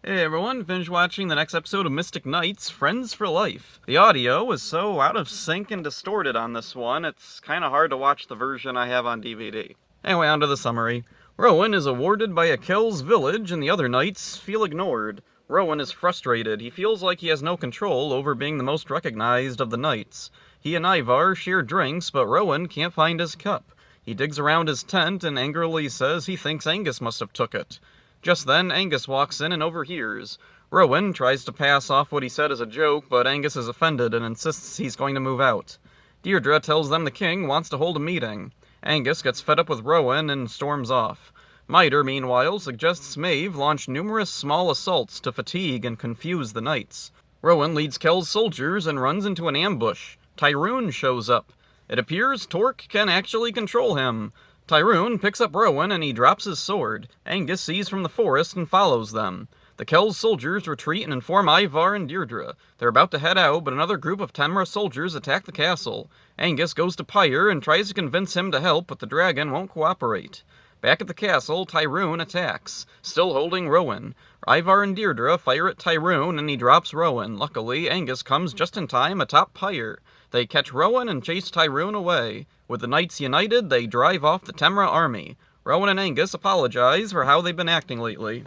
Hey everyone, binge watching the next episode of Mystic Knights, Friends for Life. The audio is so out of sync and distorted on this one, it's kinda hard to watch the version I have on DVD. Anyway, on to the summary. Rowan is awarded by a Kells village and the other knights feel ignored. Rowan is frustrated. He feels like he has no control over being the most recognized of the knights. He and Ivar share drinks, but Rowan can't find his cup. He digs around his tent and angrily says he thinks Angus must have took it. Just then, Angus walks in and overhears. Rowan tries to pass off what he said as a joke, but Angus is offended and insists he's going to move out. Deirdre tells them the king wants to hold a meeting. Angus gets fed up with Rowan and storms off. Miter, meanwhile, suggests Maeve launch numerous small assaults to fatigue and confuse the knights. Rowan leads Kells soldiers and runs into an ambush. Tyrune shows up. It appears Torque can actually control him. Tyrune picks up Rowan and he drops his sword. Angus sees from the forest and follows them. The Kells soldiers retreat and inform Ivar and Deirdre. They're about to head out, but another group of Temra soldiers attack the castle. Angus goes to Pyre and tries to convince him to help, but the dragon won't cooperate. Back at the castle, Tyrune attacks, still holding Rowan. Ivar and Deirdre fire at Tyrune and he drops Rowan. Luckily, Angus comes just in time atop Pyre. They catch Rowan and chase Tyrune away. With the knights united, they drive off the Temra army. Rowan and Angus apologize for how they've been acting lately.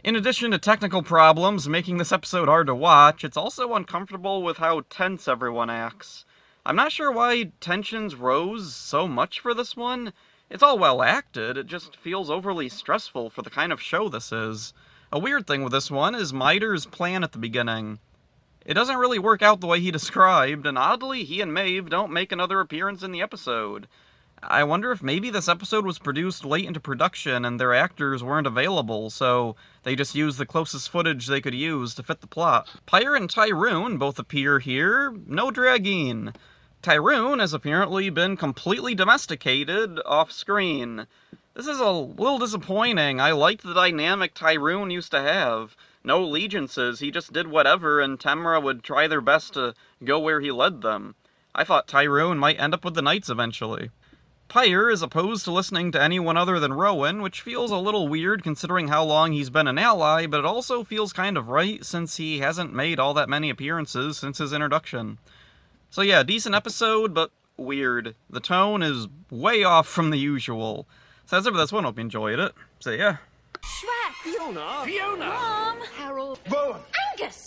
In addition to technical problems making this episode hard to watch, it's also uncomfortable with how tense everyone acts. I'm not sure why tensions rose so much for this one. It's all well acted, it just feels overly stressful for the kind of show this is. A weird thing with this one is Miter's plan at the beginning. It doesn't really work out the way he described, and oddly, he and Maeve don't make another appearance in the episode. I wonder if maybe this episode was produced late into production and their actors weren't available, so they just used the closest footage they could use to fit the plot. Pyre and Tyrune both appear here, no Drageen. Tyrune has apparently been completely domesticated off-screen. This is a little disappointing. I liked the dynamic Tyrune used to have. No allegiances, he just did whatever, and Temra would try their best to go where he led them. I thought Tyrune might end up with the knights eventually. Pyre is opposed to listening to anyone other than Rowan, which feels a little weird considering how long he's been an ally, but it also feels kind of right since he hasn't made all that many appearances since his introduction. So yeah, decent episode, but weird. The tone is way off from the usual. So that's it for this one, hope you enjoyed it. So yeah. Shrek! Fiona! Mom! Harold! Angus!